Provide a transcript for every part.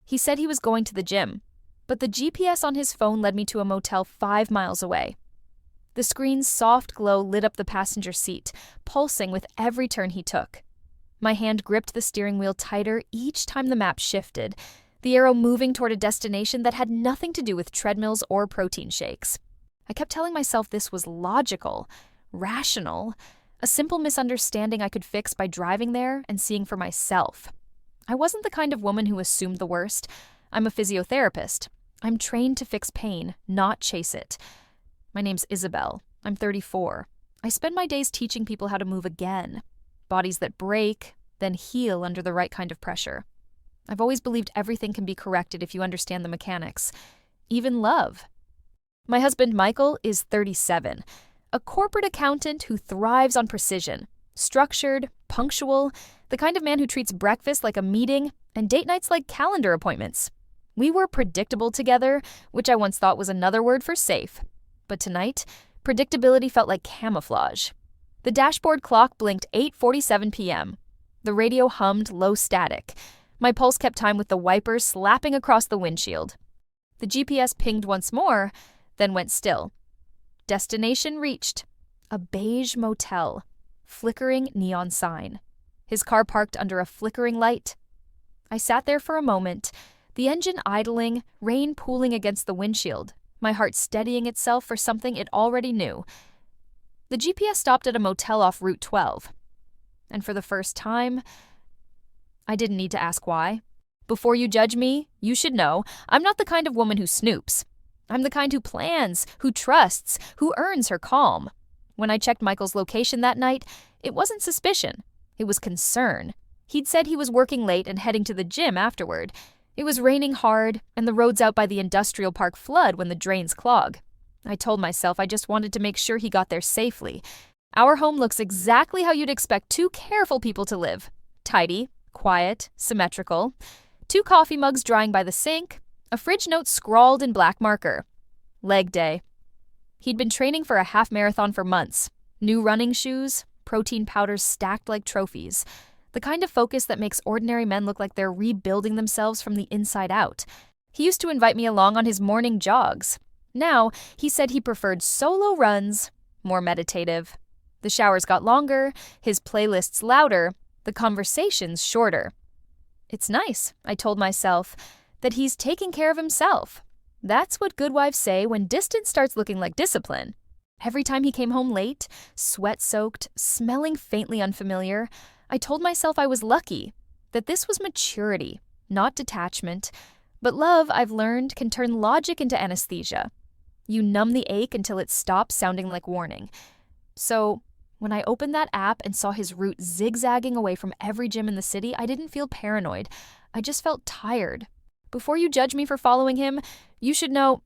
He said he was going to the gym, but the GPS on his phone led me to a motel 5 miles away. The screen's soft glow lit up the passenger seat, pulsing with every turn he took. My hand gripped the steering wheel tighter each time the map shifted, the arrow moving toward a destination that had nothing to do with treadmills or protein shakes. I kept telling myself this was logical, rational, a simple misunderstanding I could fix by driving there and seeing for myself. I wasn't the kind of woman who assumed the worst. I'm a physiotherapist. I'm trained to fix pain, not chase it. My name's Isabel. I'm 34. I spend my days teaching people how to move again. Bodies that break, then heal under the right kind of pressure. I've always believed everything can be corrected if you understand the mechanics. Even love. My husband, Michael, is 37. A corporate accountant who thrives on precision. Structured, punctual, the kind of man who treats breakfast like a meeting and date nights like calendar appointments. We were predictable together, which I once thought was another word for safe. But tonight, predictability felt like camouflage. The dashboard clock blinked 8:47 p.m. The radio hummed low static. My pulse kept time with the wipers slapping across the windshield. The GPS pinged once more, then went still. Destination reached. A beige motel. Flickering neon sign. His car parked under a flickering light. I sat there for a moment, the engine idling, rain pooling against the windshield, my heart steadying itself for something it already knew. The GPS stopped at a motel off Route 12. And for the first time, I didn't need to ask why. Before you judge me, you should know I'm not the kind of woman who snoops. I'm the kind who plans, who trusts, who earns her calm. When I checked Michael's location that night, it wasn't suspicion. It was concern. He'd said he was working late and heading to the gym afterward. It was raining hard, and the roads out by the industrial park flood when the drains clog. I told myself I just wanted to make sure he got there safely. Our home looks exactly how you'd expect two careful people to live. Tidy, quiet, symmetrical. 2 coffee mugs drying by the sink. A fridge note scrawled in black marker. Leg day. He'd been training for a half marathon for months. New running shoes, protein powders stacked like trophies. The kind of focus that makes ordinary men look like they're rebuilding themselves from the inside out. He used to invite me along on his morning jogs. Now, he said he preferred solo runs, more meditative. The showers got longer, his playlists louder, the conversations shorter. It's nice, I told myself, that he's taking care of himself. That's what good wives say when distance starts looking like discipline. Every time he came home late, sweat-soaked, smelling faintly unfamiliar, I told myself I was lucky, that this was maturity, not detachment. But love, I've learned, can turn logic into anesthesia. You numb the ache until it stops sounding like warning. So, when I opened that app and saw his route zigzagging away from every gym in the city, I didn't feel paranoid. I just felt tired. Before you judge me for following him, you should know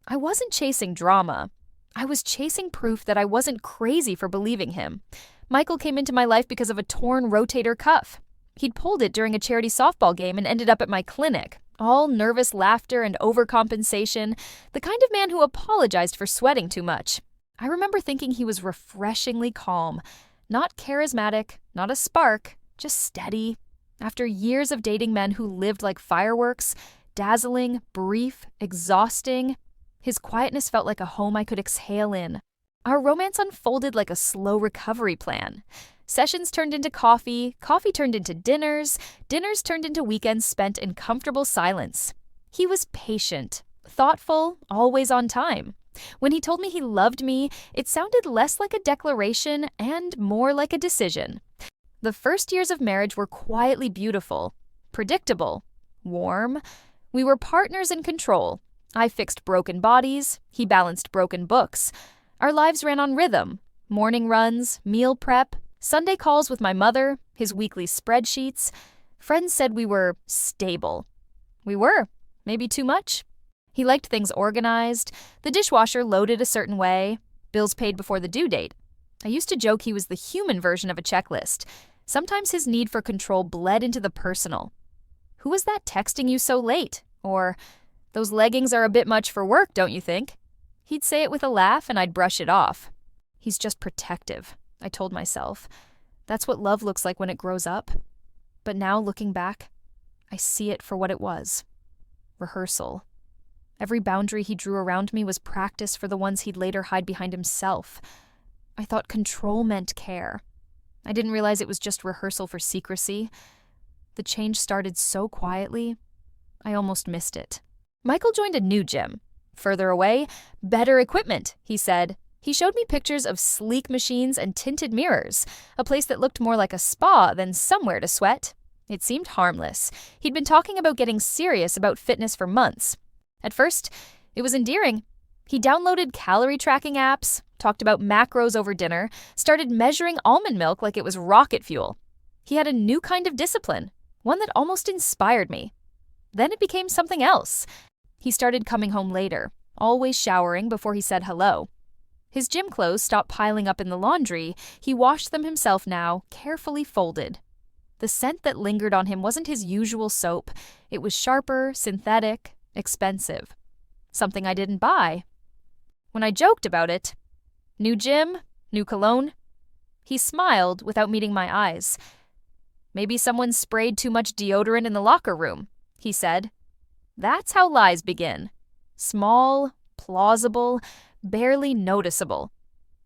I wasn't chasing drama. I was chasing proof that I wasn't crazy for believing him. Michael came into my life because of a torn rotator cuff. He'd pulled it during a charity softball game and ended up at my clinic. All nervous laughter and overcompensation, the kind of man who apologized for sweating too much. I remember thinking he was refreshingly calm. Not charismatic, not a spark, just steady. After years of dating men who lived like fireworks, dazzling, brief, exhausting, his quietness felt like a home I could exhale in. Our romance unfolded like a slow recovery plan. Sessions turned into coffee, coffee turned into dinners, dinners turned into weekends spent in comfortable silence. He was patient, thoughtful, always on time. When he told me he loved me, it sounded less like a declaration and more like a decision. The first years of marriage were quietly beautiful, predictable, warm. We were partners in control. I fixed broken bodies, he balanced broken books. Our lives ran on rhythm, morning runs, meal prep, Sunday calls with my mother, his weekly spreadsheets. Friends said we were stable. We were, maybe too much. He liked things organized, the dishwasher loaded a certain way, bills paid before the due date. I used to joke he was the human version of a checklist. Sometimes his need for control bled into the personal. Who was that texting you so late? Or, those leggings are a bit much for work, don't you think? He'd say it with a laugh and I'd brush it off. He's just protective, I told myself. That's what love looks like when it grows up. But now, looking back, I see it for what it was. rehearsal. Every boundary he drew around me was practice for the ones he'd later hide behind himself. I thought control meant care. I didn't realize it was just rehearsal for secrecy. The change started so quietly, I almost missed it. Michael joined a new gym. Further away, better equipment, he said. He showed me pictures of sleek machines and tinted mirrors, a place that looked more like a spa than somewhere to sweat. It seemed harmless. He'd been talking about getting serious about fitness for months. At first, it was endearing. He downloaded calorie tracking apps, talked about macros over dinner, started measuring almond milk like it was rocket fuel. He had a new kind of discipline, one that almost inspired me. Then it became something else. He started coming home later, always showering before he said hello. His gym clothes stopped piling up in the laundry. He washed them himself now, carefully folded. The scent that lingered on him wasn't his usual soap. It was sharper, synthetic, expensive. Something I didn't buy. When I joked about it, new gym, new cologne, he smiled without meeting my eyes. Maybe someone sprayed too much deodorant in the locker room, he said. That's how lies begin. Small, plausible, barely noticeable.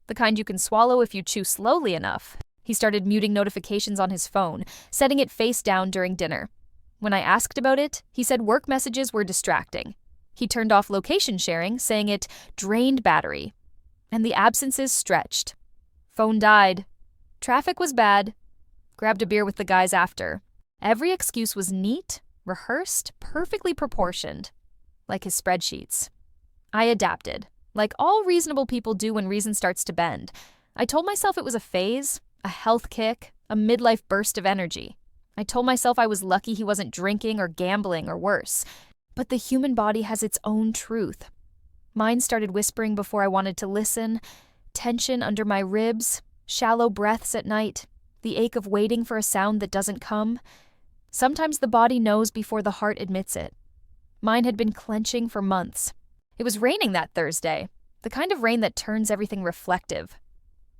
The kind you can swallow if you chew slowly enough. He started muting notifications on his phone, setting it face down during dinner. When I asked about it, he said work messages were distracting. He turned off location sharing, saying it drained battery. And the absences stretched. Phone died. Traffic was bad. Grabbed a beer with the guys after. Every excuse was neat, rehearsed, perfectly proportioned. Like his spreadsheets. I adapted, like all reasonable people do when reason starts to bend. I told myself it was a phase, a health kick, a midlife burst of energy. I told myself I was lucky he wasn't drinking or gambling or worse. But the human body has its own truth. Mine started whispering before I wanted to listen, tension under my ribs, shallow breaths at night, the ache of waiting for a sound that doesn't come. Sometimes the body knows before the heart admits it. Mine had been clenching for months. It was raining that Thursday, the kind of rain that turns everything reflective.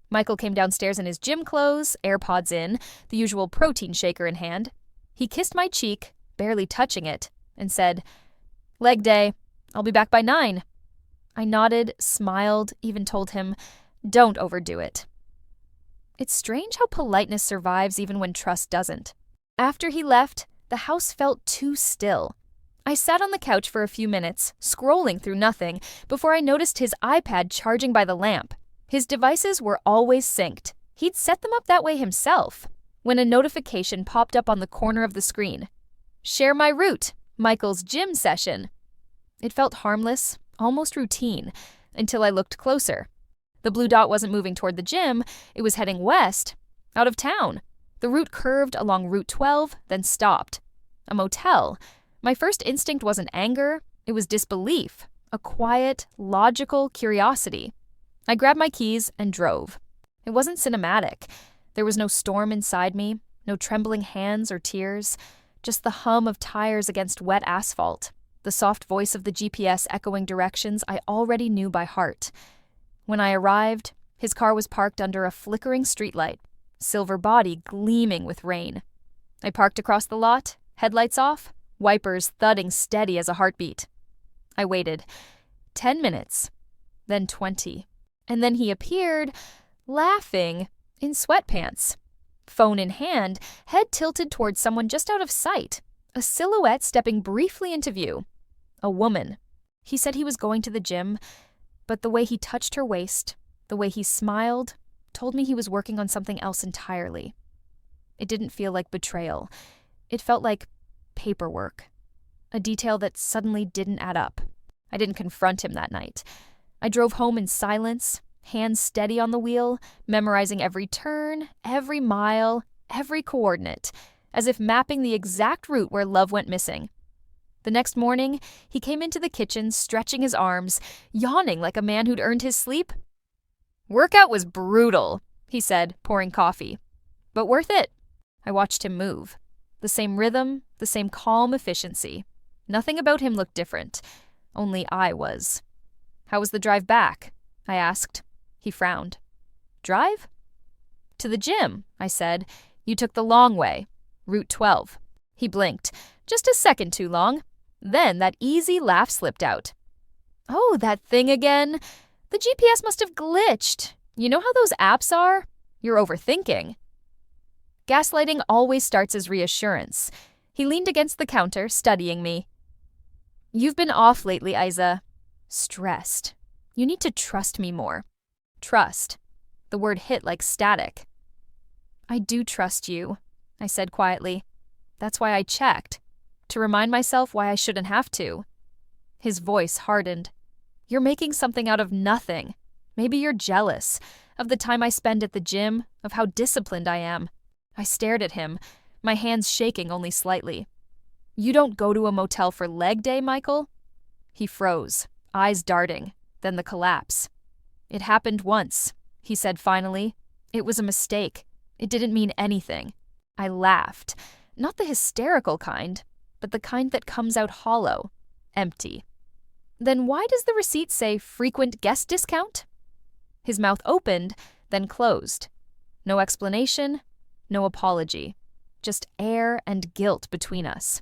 Michael came downstairs in his gym clothes, AirPods in, the usual protein shaker in hand. He kissed my cheek, barely touching it, and said, "Leg day. I'll be back by 9. I nodded, smiled, even told him, "Don't overdo it." It's strange how politeness survives even when trust doesn't. After he left, the house felt too still. I sat on the couch for a few minutes, scrolling through nothing, before I noticed his iPad charging by the lamp. His devices were always synced. He'd set them up that way himself. When a notification popped up on the corner of the screen. "Share my route, Michael's gym session." It felt harmless, almost routine, until I looked closer. The blue dot wasn't moving toward the gym, it was heading west, out of town. The route curved along Route 12, then stopped. A motel. My first instinct wasn't anger, it was disbelief, a quiet, logical curiosity. I grabbed my keys and drove. It wasn't cinematic. There was no storm inside me, no trembling hands or tears, just the hum of tires against wet asphalt, the soft voice of the GPS echoing directions I already knew by heart. When I arrived, his car was parked under a flickering streetlight, silver body gleaming with rain. I parked across the lot, headlights off, wipers thudding steady as a heartbeat. I waited 10 minutes, then 20. And then he appeared, laughing, in sweatpants. Phone in hand, head tilted towards someone just out of sight, a silhouette stepping briefly into view. A woman. He said he was going to the gym, but the way he touched her waist, the way he smiled, told me he was working on something else entirely. It didn't feel like betrayal. It felt like paperwork. A detail that suddenly didn't add up. I didn't confront him that night. I drove home in silence, hands steady on the wheel, memorizing every turn, every mile, every coordinate, as if mapping the exact route where love went missing. The next morning, he came into the kitchen, stretching his arms, yawning like a man who'd earned his sleep. "Workout was brutal," he said, pouring coffee. "But worth it." I watched him move. The same rhythm, the same calm efficiency. Nothing about him looked different. Only I was. "How was the drive back?" I asked. He frowned. "Drive?" "To the gym," I said. "You took the long way. Route 12. He blinked. "Just a second too long." Then that easy laugh slipped out. "Oh, that thing again? The GPS must have glitched. You know how those apps are? You're overthinking." Gaslighting always starts as reassurance. He leaned against the counter, studying me. "You've been off lately, Isa. Stressed. You need to trust me more." Trust. The word hit like static. "I do trust you," I said quietly. "That's why I checked. To remind myself why I shouldn't have to." His voice hardened. "You're making something out of nothing. Maybe you're jealous of the time I spend at the gym, of how disciplined I am." I stared at him, my hands shaking only slightly. "You don't go to a motel for leg day, Michael?" He froze, eyes darting, then the collapse. "It happened once," he said finally. "It was a mistake. It didn't mean anything." I laughed, not the hysterical kind, but the kind that comes out hollow, empty. "Then why does the receipt say frequent guest discount?" His mouth opened, then closed. No explanation, no apology, just air and guilt between us.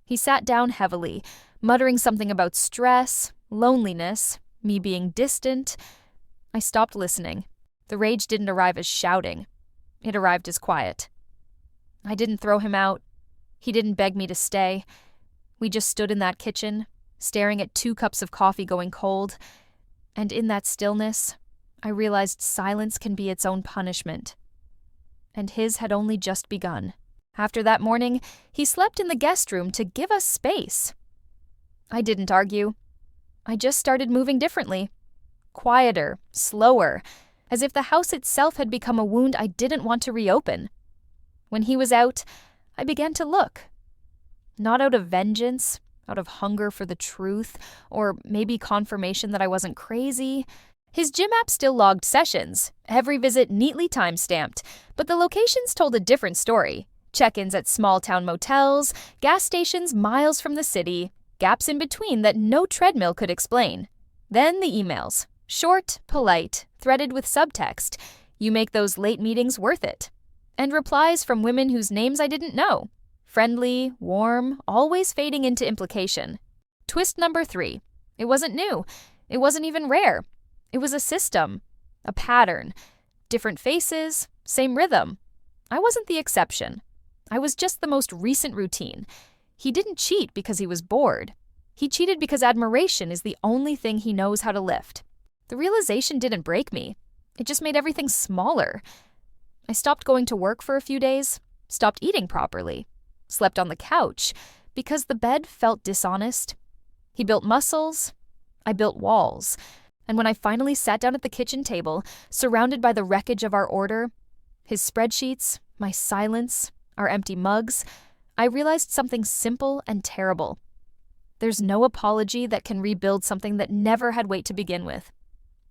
He sat down heavily, muttering something about stress, loneliness, me being distant. I stopped listening. The rage didn't arrive as shouting. It arrived as quiet. I didn't throw him out. He didn't beg me to stay. We just stood in that kitchen, staring at 2 cups of coffee going cold. And in that stillness, I realized silence can be its own punishment. And his had only just begun. After that morning, he slept in the guest room to give us space. I didn't argue. I just started moving differently. Quieter, slower, as if the house itself had become a wound I didn't want to reopen. When he was out, I began to look. Not out of vengeance, out of hunger for the truth, or maybe confirmation that I wasn't crazy. His gym app still logged sessions, every visit neatly time-stamped, but the locations told a different story. Check-ins at small-town motels, gas stations miles from the city, gaps in between that no treadmill could explain. Then the emails. Short, polite, threaded with subtext. You make those late meetings worth it. And replies from women whose names I didn't know. Friendly, warm, always fading into implication. Twist number 3. It wasn't new. It wasn't even rare. It was a system, a pattern, different faces, same rhythm. I wasn't the exception. I was just the most recent routine. He didn't cheat because he was bored. He cheated because admiration is the only thing he knows how to lift. The realization didn't break me. It just made everything smaller. I stopped going to work for a few days, stopped eating properly, slept on the couch because the bed felt dishonest. He built muscles. I built walls. And when I finally sat down at the kitchen table, surrounded by the wreckage of our order, his spreadsheets, my silence, our empty mugs, I realized something simple and terrible. There's no apology that can rebuild something that never had weight to begin with.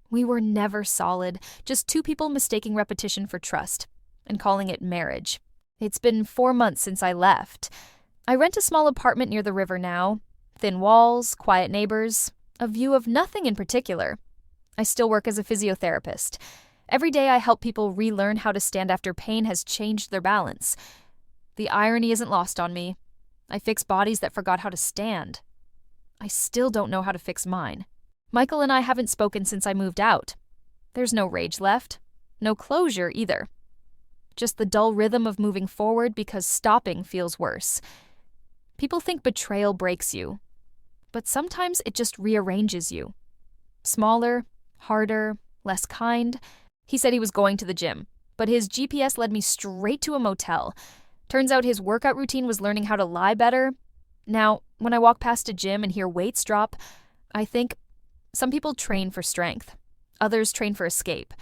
We were never solid, just 2 people mistaking repetition for trust and calling it marriage. It's been 4 months since I left. I rent a small apartment near the river now. Thin walls, quiet neighbors, a view of nothing in particular. I still work as a physiotherapist. Every day I help people relearn how to stand after pain has changed their balance. The irony isn't lost on me. I fix bodies that forgot how to stand. I still don't know how to fix mine. Michael and I haven't spoken since I moved out. There's no rage left. No closure either. Just the dull rhythm of moving forward because stopping feels worse. People think betrayal breaks you, but sometimes it just rearranges you. Smaller, harder, less kind. He said he was going to the gym, but his GPS led me straight to a motel. Turns out his workout routine was learning how to lie better. Now, when I walk past a gym and hear weights drop, I think some people train for strength. Others train for escape.